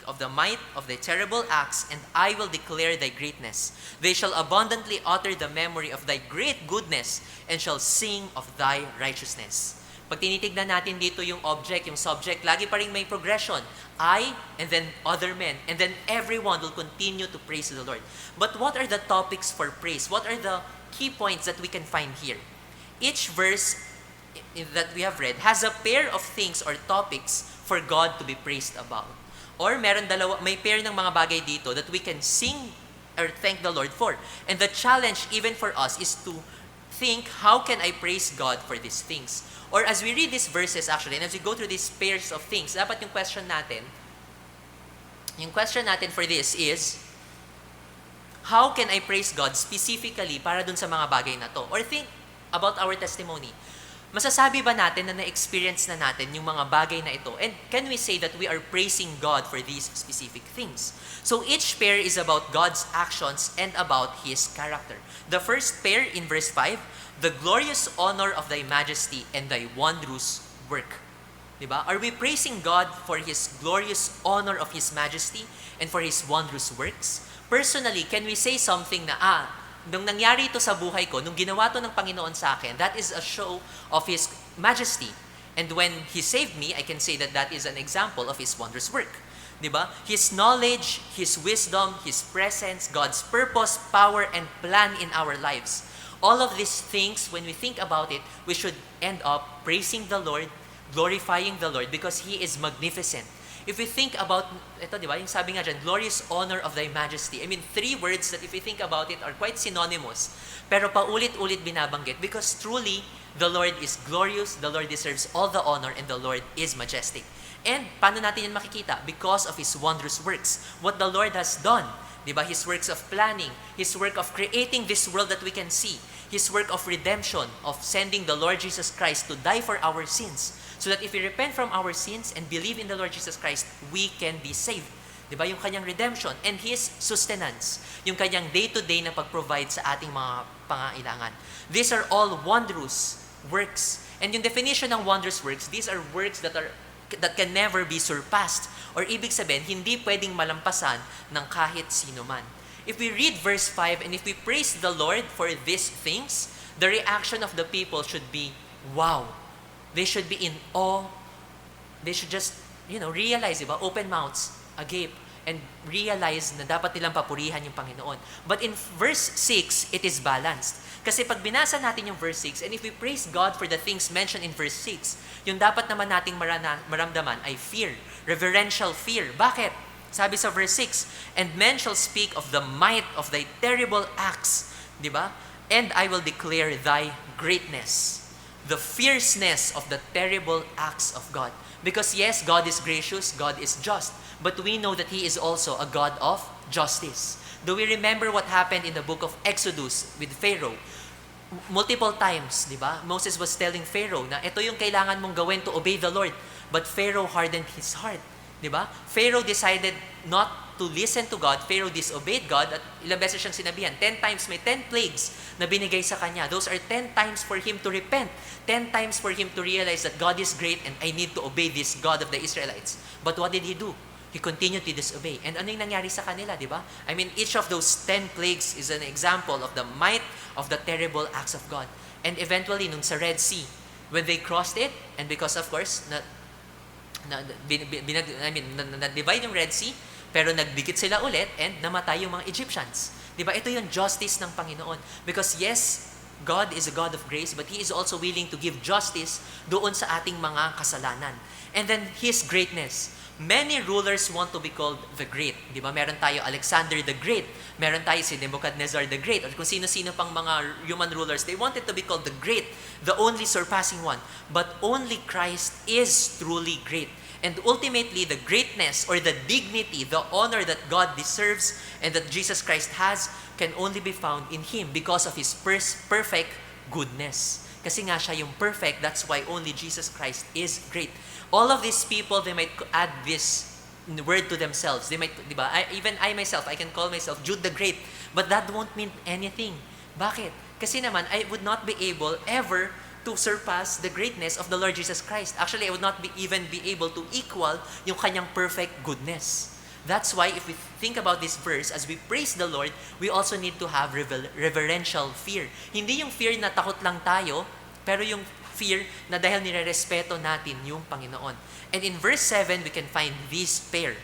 of the might of thy terrible acts, and I will declare thy greatness. They shall abundantly utter the memory of thy great goodness, and shall sing of thy righteousness. Pag tinitignan natin dito yung object, yung subject, lagi pa rin may progression. I, and then other men, and then everyone will continue to praise the Lord. But what are the topics for praise? What are the key points that we can find here? Each verse that we have read has a pair of things or topics for God to be praised about. Or may pair ng mga bagay dito that we can sing or thank the Lord for. And the challenge even for us is to think, how can I praise God for these things? Or as we read these verses actually, and as we go through these pairs of things, dapat yung question natin for this is, how can I praise God specifically para dun sa mga bagay na to? Or think about our testimony. Masasabi ba natin na na-experience na natin yung mga bagay na ito? And can we say that we are praising God for these specific things? So each pair is about God's actions and about His character. The first pair in verse 5, the glorious honor of thy majesty and thy wondrous work. Diba? Are we praising God for His glorious honor of His majesty and for His wondrous works? Personally, can we say something na, nung nangyari ito sa buhay ko, nung ginawa to ng Panginoon sa akin, that is a show of His majesty. And when He saved me, I can say that that is an example of His wondrous work. Diba? His knowledge, His wisdom, His presence, God's purpose, power, and plan in our lives. All of these things, when we think about it, we should end up praising the Lord, glorifying the Lord, because He is magnificent. If we think about, ito diba, yung sabi nga dyan, glorious honor of thy majesty. I mean, three words that if we think about it are quite synonymous. Pero paulit-ulit binabanggit because truly, the Lord is glorious, the Lord deserves all the honor, and the Lord is majestic. And paano natin yan makikita? Because of His wondrous works. What the Lord has done. Diba? His works of planning, His work of creating this world that we can see, His work of redemption, of sending the Lord Jesus Christ to die for our sins, so that if we repent from our sins and believe in the Lord Jesus Christ, we can be saved. Diba? Yung kanyang redemption and His sustenance, yung kanyang day-to-day na pag-provide sa ating mga pangailangan. These are all wondrous works. And yung definition ng wondrous works, these are works that can never be surpassed. Or ibig sabihin, hindi pwedeng malampasan ng kahit sino man. If we read verse 5 and if we praise the Lord for these things, the reaction of the people should be, wow. They should be in awe. They should just, realize, diba? Open mouths, agape, and realize na dapat nilang papurihan yung Panginoon. But in verse 6, it is balanced. Kasi pag binasa natin yung verse 6, and if we praise God for the things mentioned in verse 6, yung dapat naman nating maramdaman ay fear, reverential fear. Bakit? Sabi sa verse 6, and men shall speak of the might of thy terrible acts, di ba? And I will declare thy greatness. The fierceness of the terrible acts of God. Because yes, God is gracious, God is just, but we know that He is also a God of justice. Do we remember what happened in the book of Exodus with Pharaoh? Multiple times, di ba? Moses was telling Pharaoh na ito yung kailangan mong gawin to obey the Lord. But Pharaoh hardened his heart. Di ba? Pharaoh decided not to listen to God. Pharaoh disobeyed God at ilang beses siyang sinabihan. 10 times, may 10 plagues na binigay sa kanya. Those are 10 times for him to repent. 10 times for him to realize that God is great and I need to obey this God of the Israelites. But what did he do? He continued to disobey. And ano yung nangyari sa kanila, di ba? I mean, each of those 10 plagues is an example of the might of the terrible acts of God. And eventually, nung sa Red Sea, when they crossed it, and because of course, na-divide yung Red Sea, pero nagdikit sila ulit and namatay yung mga Egyptians. Di ba? Ito yung justice ng Panginoon. Because yes, God is a God of grace, but He is also willing to give justice doon sa ating mga kasalanan. And then His greatness. Many rulers want to be called the Great. Di ba? Meron tayo Alexander the Great. Meron tayo si Nebuchadnezzar the Great. Or kung sino-sino pang mga human rulers, they wanted to be called the Great, the only surpassing one. But only Christ is truly great. And ultimately, the greatness or the dignity, the honor that God deserves and that Jesus Christ has can only be found in Him because of His perfect goodness. Kasi nga siya yung perfect, that's why only Jesus Christ is great. All of these people, they might add this word to themselves. They might, di ba? Even I myself, I can call myself Jude the Great, but that won't mean anything. Bakit? Kasi naman, I would not be able ever to surpass the greatness of the Lord Jesus Christ. Actually, I would not even be able to equal yung kanyang perfect goodness. That's why if we think about this verse, as we praise the Lord, we also need to have reverential fear. Hindi yung fear na takot lang tayo, pero yung fear na dahil nire-respeto natin yung Panginoon. And in verse 7, we can find this pair.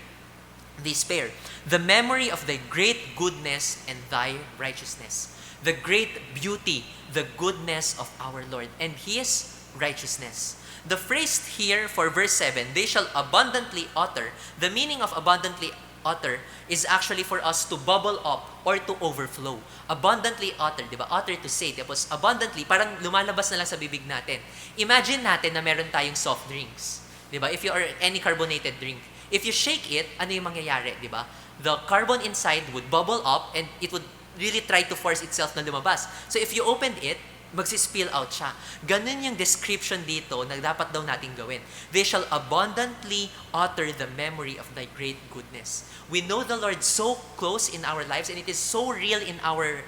The memory of thy great goodness and thy righteousness. The great beauty, the goodness of our Lord, and His righteousness. The phrase here for verse 7, they shall abundantly utter, the meaning of abundantly utter is actually for us to bubble up or to overflow. Abundantly utter, di ba? Utter to say. Tapos abundantly, parang lumalabas na lang sa bibig natin. Imagine natin na meron tayong soft drinks. Di ba? If you are any carbonated drink, if you shake it, ano yung mangyayari, di ba? The carbon inside would bubble up and it would really try to force itself na lumabas. So if you opened it, magsispill out siya. Ganun yung description dito na dapat daw nating gawin. They shall abundantly utter the memory of thy great goodness. We know the Lord so close in our lives and it is so real in our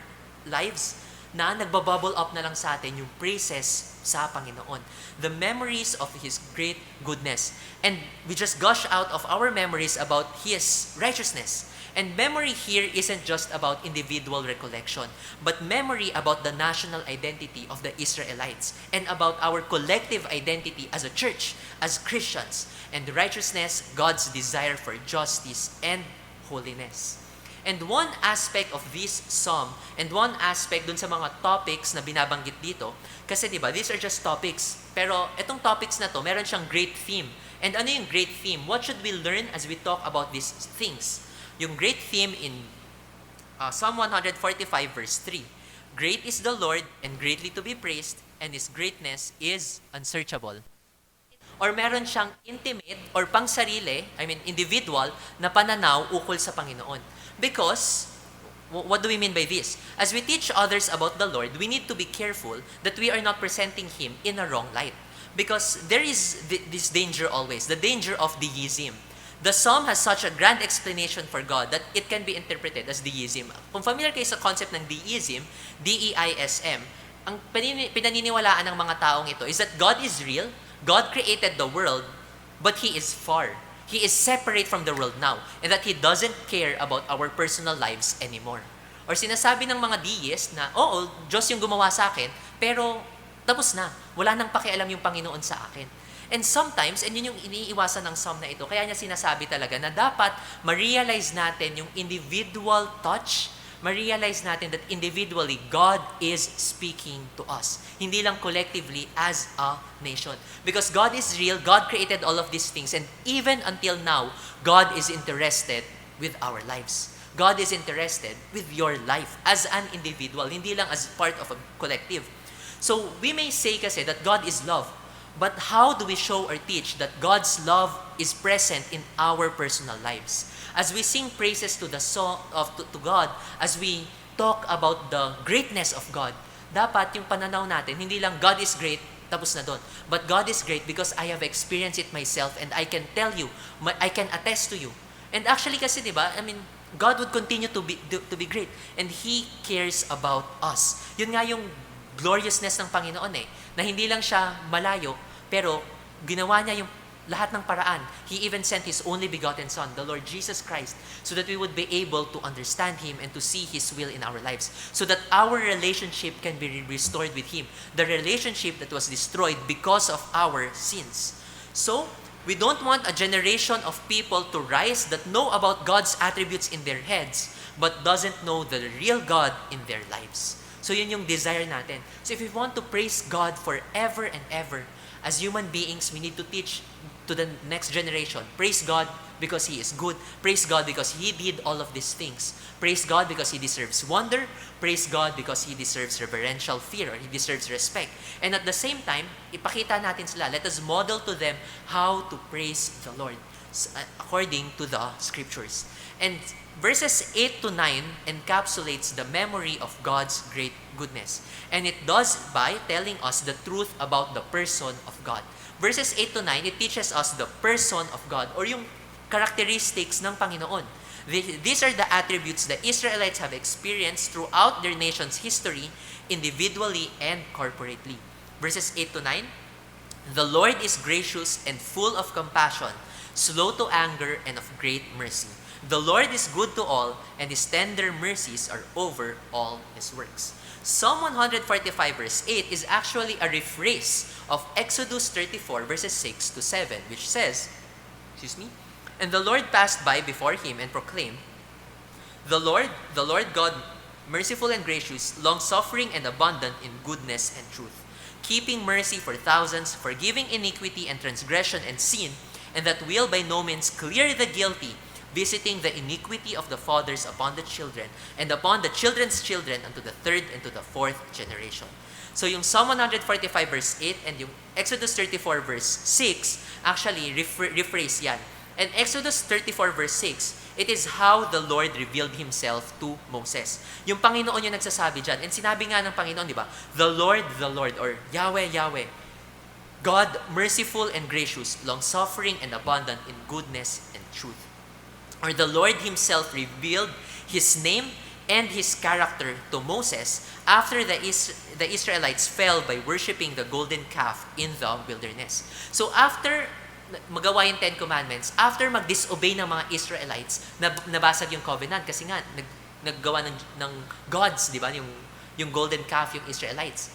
lives na nagbabubble up na lang sa atin yung praises sa Panginoon. The memories of His great goodness. And we just gush out of our memories about His righteousness. And memory here isn't just about individual recollection, but memory about the national identity of the Israelites and about our collective identity as a church, as Christians, and righteousness, God's desire for justice and holiness. And one aspect of this psalm, and one aspect dun sa mga topics na binabanggit dito, kasi diba, these are just topics, pero itong topics na to, meron siyang great theme. And ano yung great theme? What should we learn as we talk about these things? Yung great theme in Psalm 145 verse 3. Great is the Lord and greatly to be praised, and His greatness is unsearchable. Or meron siyang intimate or pang-sarili, individual, na pananaw ukol sa Panginoon. Because, what do we mean by this? As we teach others about the Lord, we need to be careful that we are not presenting Him in a wrong light. Because there is this danger always, the danger of deism. The psalm has such a grand explanation for God that it can be interpreted as deism. Kung familiar kayo sa concept ng deism, D-E-I-S-M, ang pinaniniwalaan ng mga taong ito is that God is real, God created the world, but He is far. He is separate from the world now, and that He doesn't care about our personal lives anymore. Or sinasabi ng mga deist na, oo, Diyos yung gumawa sa akin, pero tapos na, wala nang pakialam yung Panginoon sa akin. And sometimes, and yun yung iniiwasan ng psalm na ito, kaya niya sinasabi talaga na dapat ma-realize natin yung individual touch, ma-realize natin that individually, God is speaking to us. Hindi lang collectively as a nation. Because God is real, God created all of these things, and even until now, God is interested with our lives. God is interested with your life as an individual, hindi lang as part of a collective. So, we may say kasi that God is love, but how do we show or teach that God's love is present in our personal lives? As we sing praises to the song to God, as we talk about the greatness of God, dapat yung pananaw natin, hindi lang God is great, tapos na doon. But God is great because I have experienced it myself and I can tell you, I can attest to you. And actually kasi, di ba, God would continue to be great. And He cares about us. Yun nga yung gloriousness ng Panginoon na hindi lang siya malayo, pero ginawa niya yung lahat ng paraan. He even sent His only begotten Son, the Lord Jesus Christ, so that we would be able to understand Him and to see His will in our lives, so that our relationship can be restored with Him, the relationship that was destroyed because of our sins. So, we don't want a generation of people to rise that know about God's attributes in their heads, but doesn't know the real God in their lives. So yun yung desire natin. So if we want to praise God forever and ever, as human beings, we need to teach to the next generation. Praise God because He is good. Praise God because He did all of these things. Praise God because He deserves wonder. Praise God because He deserves reverential fear, or He deserves respect. And at the same time, ipakita natin sila. Let us model to them how to praise the Lord according to the Scriptures. And verses 8 to 9 encapsulates the memory of God's great goodness. And it does by telling us the truth about the person of God. Verses 8 to 9, it teaches us the person of God, or yung characteristics ng Panginoon. These are the attributes the Israelites have experienced throughout their nation's history, individually and corporately. Verses 8 to 9, the Lord is gracious and full of compassion, slow to anger and of great mercy. The Lord is good to all, and His tender mercies are over all His works. Psalm 145 verse 8 is actually a rephrase of Exodus 34 verses 6 to 7, which says, "And the Lord passed by before him and proclaimed, the Lord God, merciful and gracious, long-suffering and abundant in goodness and truth, keeping mercy for thousands, forgiving iniquity and transgression and sin, and that will by no means clear the guilty, visiting the iniquity of the fathers upon the children, and upon the children's children unto the third and to the fourth generation." So yung Psalm 145 verse 8 and yung Exodus 34 verse 6, actually rephrase yan. And Exodus 34 verse 6, it is how the Lord revealed Himself to Moses. Yung Panginoon yung nagsasabi dyan. And sinabi nga ng Panginoon, di ba? The Lord, or Yahweh, Yahweh, God, merciful and gracious, long-suffering and abundant in goodness and truth. Or the Lord Himself revealed His name and His character to Moses after the Israelites fell by worshiping the golden calf in the wilderness. So after magawa yung Ten Commandments, after mag-disobey ng mga Israelites, nabasag yung covenant kasi nga naggawa ng gods, di ba? Yung golden calf, yung Israelites.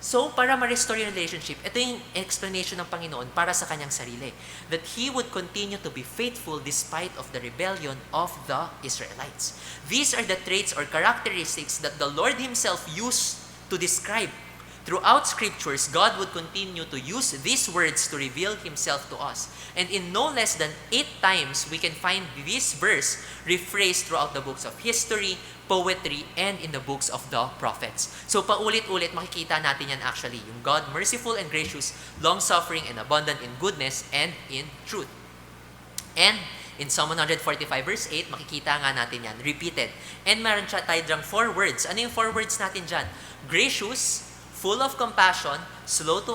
So, para ma-restore yung relationship, ito yung explanation ng Panginoon para sa kanyang sarili. That He would continue to be faithful despite of the rebellion of the Israelites. These are the traits or characteristics that the Lord Himself used to describe. Throughout scriptures, God would continue to use these words to reveal Himself to us. And in no less than 8 times, we can find this verse rephrased throughout the books of history, poetry, and in the books of the prophets. So paulit-ulit makikita natin yan actually. Yung God, merciful and gracious, long-suffering and abundant in goodness and in truth. And in Psalm 145 verse 8, makikita nga natin yan, repeated. And meron tayo dyang 4 words. Ano yung 4 words natin dyan? Gracious, full of compassion, slow to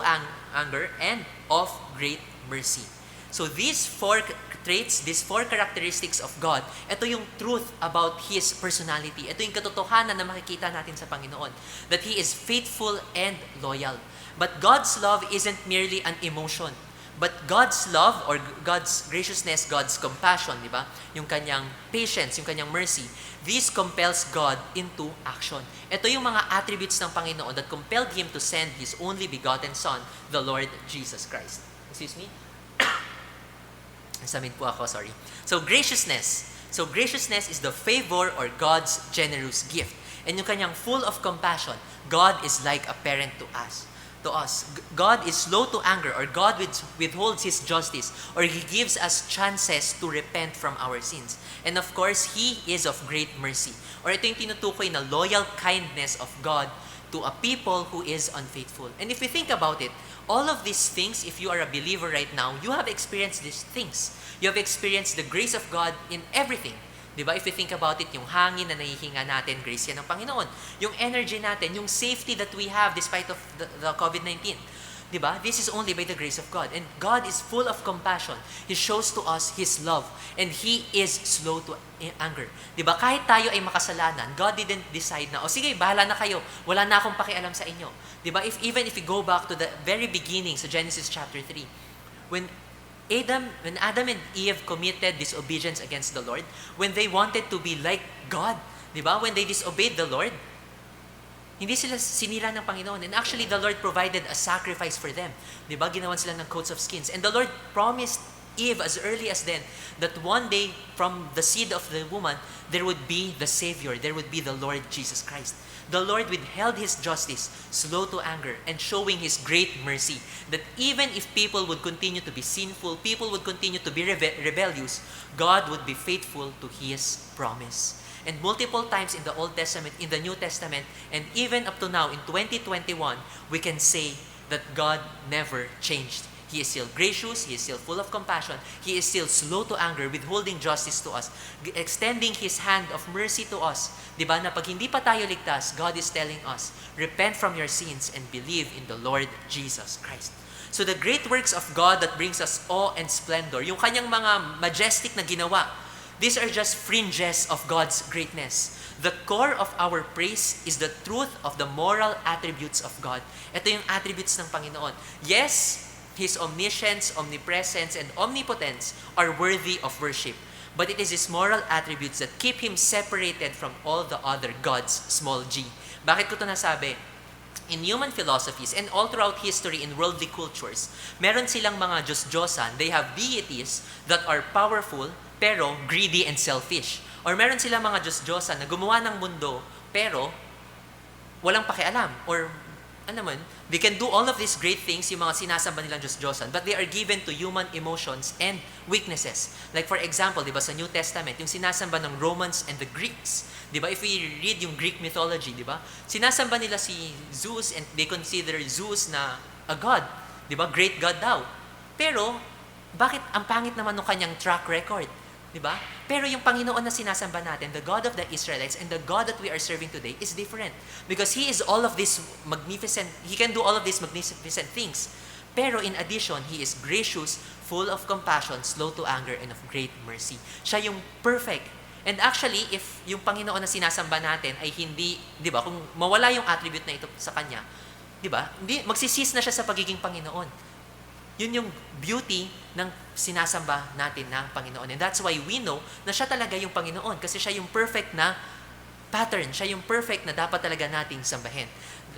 anger, and of great mercy. So these 4 traits, these 4 characteristics of God, ito yung truth about His personality. Ito yung katotohanan na makikita natin sa Panginoon. That He is faithful and loyal. But God's love isn't merely an emotion. But God's love or God's graciousness, God's compassion, di ba? Yung kanyang patience, yung kanyang mercy, this compels God into action. Ito yung mga attributes ng Panginoon that compelled Him to send His only begotten Son, the Lord Jesus Christ. Excuse me? Nasamin po ako, sorry. So graciousness. So graciousness is the favor or God's generous gift. And yung kanyang full of compassion, God is like a parent to us. God is slow to anger, or God withholds His justice, or He gives us chances to repent from our sins. And of course, He is of great mercy. Or ito yung tinutukoy na loyal kindness of God to a people who is unfaithful. And if we think about it, all of these things, if you are a believer right now, you have experienced these things. You have experienced the grace of God in everything. Diba? If you think about it, yung hangin na nahihinga natin, grace yan ng Panginoon. Yung energy natin, yung safety that we have despite of the COVID-19. Diba? This is only by the grace of God. And God is full of compassion. He shows to us His love. And He is slow to anger. Diba? Kahit tayo ay makasalanan, God didn't decide na, sige, bahala na kayo. Wala na akong pakialam sa inyo. Diba? Even if we go back to the very beginning, sa Genesis chapter 3, when Adam and Eve committed disobedience against the Lord, when they wanted to be like God, di ba? When they disobeyed the Lord, hindi sila sinira ng Panginoon. And actually, the Lord provided a sacrifice for them. Di ba? Ginawan sila ng coats of skins. And the Lord promised Eve as early as then that one day from the seed of the woman, there would be the Savior. There would be the Lord Jesus Christ. The Lord withheld His justice, slow to anger, and showing His great mercy. That even if people would continue to be sinful, people would continue to be rebellious, God would be faithful to His promise. And multiple times in the Old Testament, in the New Testament, and even up to now in 2021, we can say that God never changed. He is still gracious, He is still full of compassion, He is still slow to anger, withholding justice to us, extending His hand of mercy to us. Diba, na pag hindi pa tayo ligtas, God is telling us, repent from your sins and believe in the Lord Jesus Christ. So the great works of God that brings us awe and splendor, yung kanyang mga majestic na ginawa, these are just fringes of God's greatness. The core of our praise is the truth of the moral attributes of God. Ito yung attributes ng Panginoon. Yes, His omniscience, omnipresence, and omnipotence are worthy of worship. but it is His moral attributes that keep Him separated from all the other gods, small g. Bakit ko ito nasabi? In human philosophies and all throughout history in worldly cultures, meron silang mga Diyos-Diyosan. They have deities that are powerful pero greedy and selfish. Or meron silang mga Diyos-Diyosan na gumawa ng mundo pero walang pakialam. Or they can do all of these great things, yung mga sinasamba nilang Diyos-Diyosan, but they are given to human emotions and weaknesses. Like for example, di ba sa New Testament, yung sinasamba ng Romans and the Greeks, di ba? If we read yung Greek mythology, di ba? Sinasamba nila si Zeus and they consider Zeus na a god, di ba? Great god daw. Pero, bakit ang pangit naman ng kanyang track record? Di ba? Pero yung Panginoon na sinasamba natin, the God of the Israelites and the God that we are serving today is different. Because He is all of this magnificent, He can do all of these magnificent things. Pero in addition, He is gracious, full of compassion, slow to anger, and of great mercy. Siya yung perfect. And actually, if yung Panginoon na sinasamba natin ay hindi, di ba, kung mawala yung attribute na ito sa Kanya, di ba, magsisis na siya sa pagiging Panginoon. Yun yung beauty ng sinasamba natin ng Panginoon. And that's why we know na siya talaga yung Panginoon. Kasi siya yung perfect na pattern. Siya yung perfect na dapat talaga nating sambahin.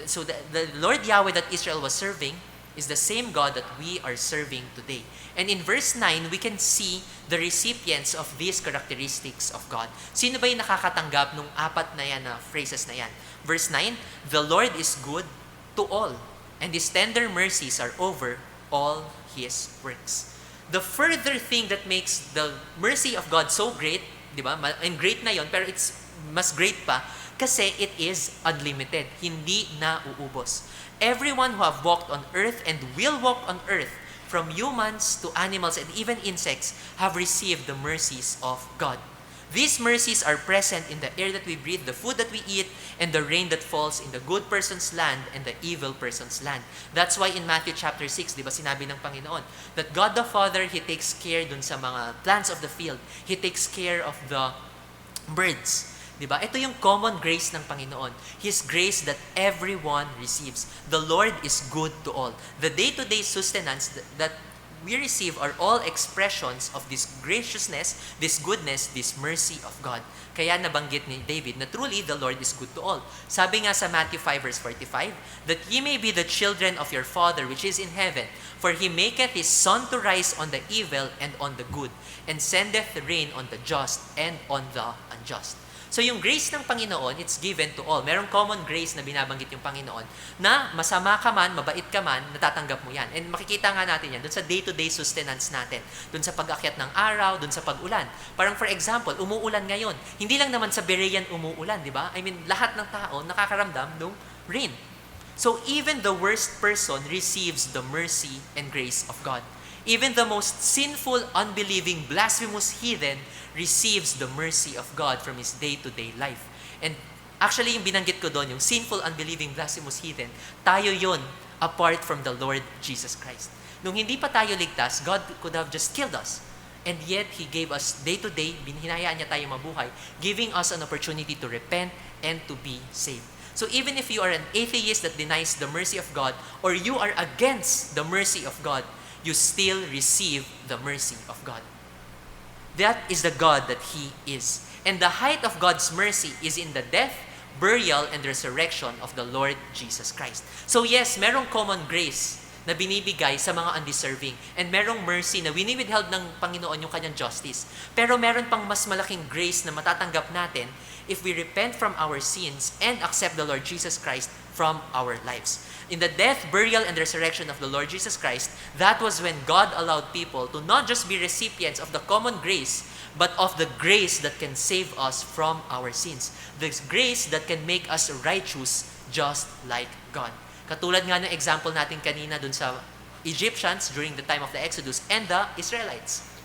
So the Lord Yahweh that Israel was serving is the same God that we are serving today. And in verse 9, we can see the recipients of these characteristics of God. Sino ba yung nakakatanggap nung apat na yan na phrases na yan? Verse 9, the Lord is good to all, and His tender mercies are over all His works. The further thing that makes the mercy of God so great, di ba? And great na yon, pero it's mas great pa kasi it is unlimited. Hindi na uubos. Everyone who have walked on earth and will walk on earth, from humans to animals and even insects, have received the mercies of God. These mercies are present in the air that we breathe, the food that we eat, and the rain that falls in the good person's land and the evil person's land. That's why in Matthew chapter 6, di ba sinabi ng Panginoon, that God the Father, He takes care dun sa mga plants of the field. He takes care of the birds. Di ba? Ito yung common grace ng Panginoon. His grace that everyone receives. The Lord is good to all. The day-to-day sustenance that we receive are all expressions of this graciousness, this goodness, this mercy of God. Kaya nabanggit ni David na truly the Lord is good to all. Sabi nga sa Matthew 5 verse 45, that ye may be the children of your Father which is in heaven, for He maketh His sun to rise on the evil and on the good, and sendeth rain on the just and on the unjust. So yung grace ng Panginoon, it's given to all. Merong common grace na binabanggit yung Panginoon na masama ka man, mabait ka man, natatanggap mo yan. And makikita nga natin yan dun sa day-to-day sustenance natin. Dun sa pag-akyat ng araw, dun sa pag-ulan. Parang for example, umuulan ngayon. Hindi lang naman sa Berean umuulan, di ba? I mean, lahat ng tao nakakaramdam ng rain. So even the worst person receives the mercy and grace of God. Even the most sinful, unbelieving, blasphemous heathen receives the mercy of God from his day-to-day life. And actually, yung binanggit ko doon, yung sinful, unbelieving, blasphemous heathen, tayo yon apart from the Lord Jesus Christ. Nung hindi pa tayo ligtas, God could have just killed us. And yet, He gave us day-to-day, hinayaan niya tayo mabuhay, giving us an opportunity to repent and to be saved. So even if you are an atheist that denies the mercy of God, or you are against the mercy of God, you still receive the mercy of God. That is the God that He is. And the height of God's mercy is in the death, burial, and resurrection of the Lord Jesus Christ. So yes, merong common grace na binibigay sa mga undeserving. And merong mercy na winiwithheld ng Panginoon yung kanyang justice. Pero meron pang mas malaking grace na matatanggap natin if we repent from our sins and accept the Lord Jesus Christ from our lives. In the death, burial, and resurrection of the Lord Jesus Christ, that was when God allowed people to not just be recipients of the common grace, but of the grace that can save us from our sins. The grace that can make us righteous just like God. Katulad nga ng example natin kanina dun sa Egyptians during the time of the Exodus and the Israelites.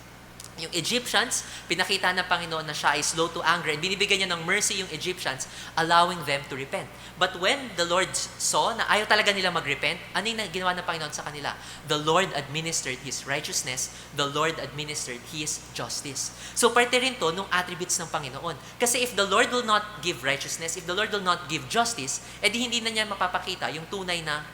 Yung Egyptians, pinakita ng Panginoon na siya ay slow to anger and binibigyan niya ng mercy yung Egyptians, allowing them to repent. But when the Lord saw na ayaw talaga nila mag-repent, ano yung ginawa ng Panginoon sa kanila? The Lord administered His righteousness, the Lord administered His justice. So parte rin to nung attributes ng Panginoon. Kasi if the Lord will not give righteousness, if the Lord will not give justice, edi hindi na niya mapapakita yung tunay na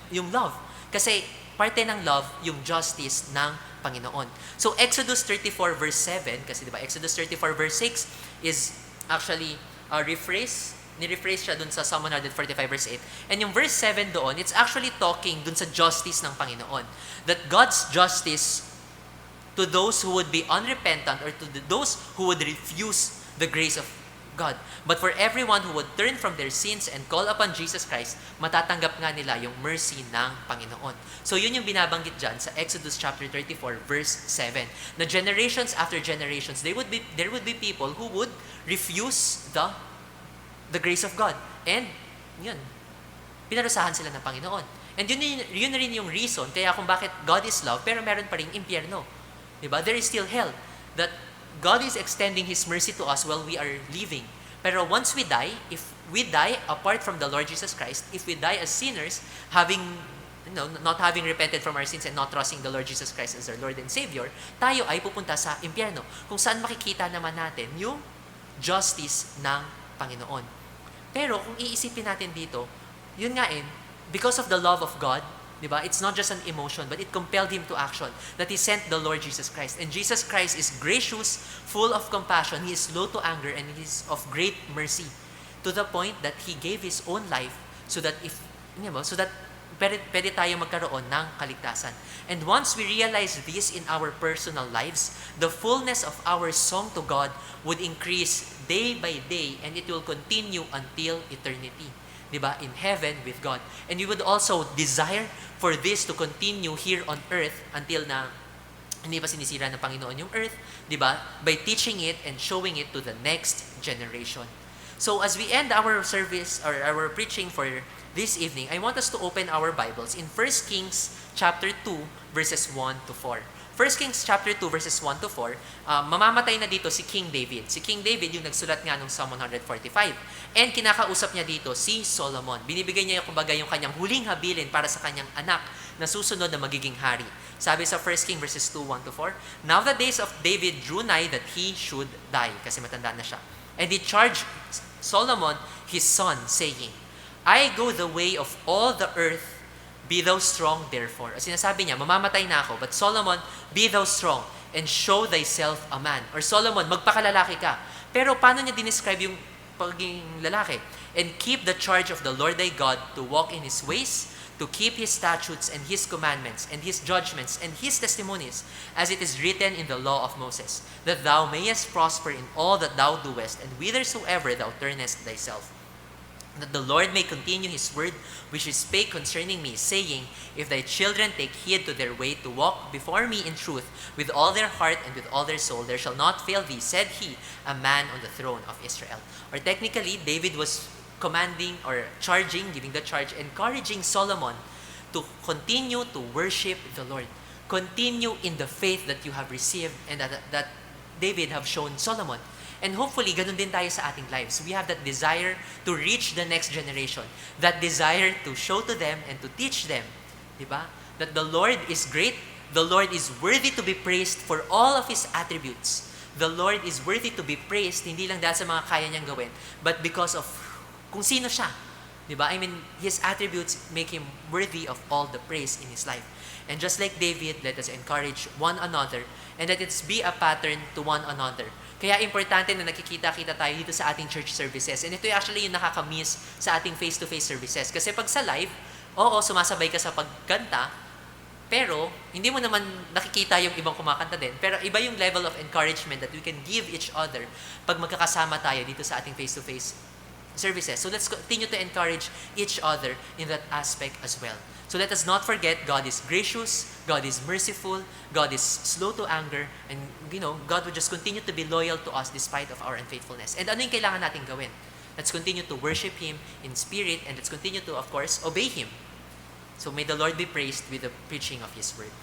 yung love. Kasi parte ng love, yung justice ng Panginoon. So Exodus 34 verse 7, kasi diba Exodus 34 verse 6 is actually ni-rephrase siya dun sa Psalm 145 verse 8. And yung verse 7 doon, it's actually talking dun sa justice ng Panginoon. That God's justice to those who would be unrepentant or to those who would refuse the grace of God. But for everyone who would turn from their sins and call upon Jesus Christ, matatanggap nga nila yung mercy ng Panginoon. So yun yung binabanggit dyan sa Exodus chapter 34 verse 7. Na generations after generations, there would be people who would refuse the grace of God. And yun, pinarusahan sila ng Panginoon. And yun na rin yung reason kaya kung bakit God is love pero meron pa rin impyerno. Diba? There is still hell. That God is extending His mercy to us while we are living. Pero once we die, if we die apart from the Lord Jesus Christ, if we die as sinners, not having repented from our sins and not trusting the Lord Jesus Christ as our Lord and Savior, tayo ay pupunta sa impyerno. Kung saan makikita naman natin yung justice ng Panginoon. Pero kung iisipin natin dito, yun nga because of the love of God, diba? It's not just an emotion, but it compelled Him to action, that He sent the Lord Jesus Christ. And Jesus Christ is gracious, full of compassion, He is slow to anger, and He is of great mercy. To the point that He gave His own life so that pwede tayo magkaroon ng kaligtasan. And once we realize this in our personal lives, the fullness of our song to God would increase day by day, and it will continue until eternity. Diba? In heaven with God. And we would also desire for this to continue here on earth until na hindi pa sinisira ng Panginoon yung earth, diba? By teaching it and showing it to the next generation. So as we end our service or our preaching for this evening, I want us to open our Bibles in 1 Kings chapter 2 verses 1 to 4. 1 Kings chapter 2 verses 1 to 4, mamamatay na dito si King David. Si King David yung nagsulat nga ng Psalm 145. And kinakausap niya dito si Solomon. Binibigay niya kumbaga yung kanyang huling habilin para sa kanyang anak na susunod na magiging hari. Sabi sa 1 Kings verses 2, 1 to 4, Now the days of David drew nigh that he should die, kasi matanda na siya. And he charged Solomon his son, saying, I go the way of all the earth, be thou strong therefore. As sinasabi niya, mamamatay na ako, but Solomon, be thou strong, and show thyself a man. Or Solomon, magpakalalaki ka. Pero paano niya dinescribe yung pagiging lalaki? And keep the charge of the Lord thy God to walk in His ways, to keep His statutes and His commandments, and His judgments, and His testimonies, as it is written in the law of Moses, that thou mayest prosper in all that thou doest, and whithersoever thou turnest thyself. That the Lord may continue His word which He spake concerning me, saying, If thy children take heed to their way to walk before me in truth, with all their heart and with all their soul, there shall not fail thee, said He, a man on the throne of Israel. Or technically, David was commanding or charging, giving the charge, encouraging Solomon to continue to worship the Lord. Continue in the faith that you have received and that David have shown Solomon. And hopefully, ganun din tayo sa ating lives. We have that desire to reach the next generation. That desire to show to them and to teach them. Diba? That the Lord is great. The Lord is worthy to be praised for all of His attributes. The Lord is worthy to be praised, hindi lang dahil sa mga kaya niyang gawin, but because of kung sino siya. Diba? I mean, His attributes make Him worthy of all the praise in His life. And just like David, let us encourage one another and let it be a pattern to one another. Kaya importante na nakikita-kita tayo dito sa ating church services. And ito actually yung nakakamiss sa ating face-to-face services. Kasi pag sa live, oo, sumasabay ka sa pagkanta, pero hindi mo naman nakikita yung ibang kumakanta din. Pero iba yung level of encouragement that we can give each other pag magkakasama tayo dito sa ating face-to-face services. So let's continue to encourage each other in that aspect as well. So let us not forget, God is gracious, God is merciful, God is slow to anger, and God will just continue to be loyal to us despite of our unfaithfulness. And ano yung kailangan natin gawin? Let's continue to worship Him in spirit, and let's continue to, of course, obey Him. So may the Lord be praised with the preaching of His word.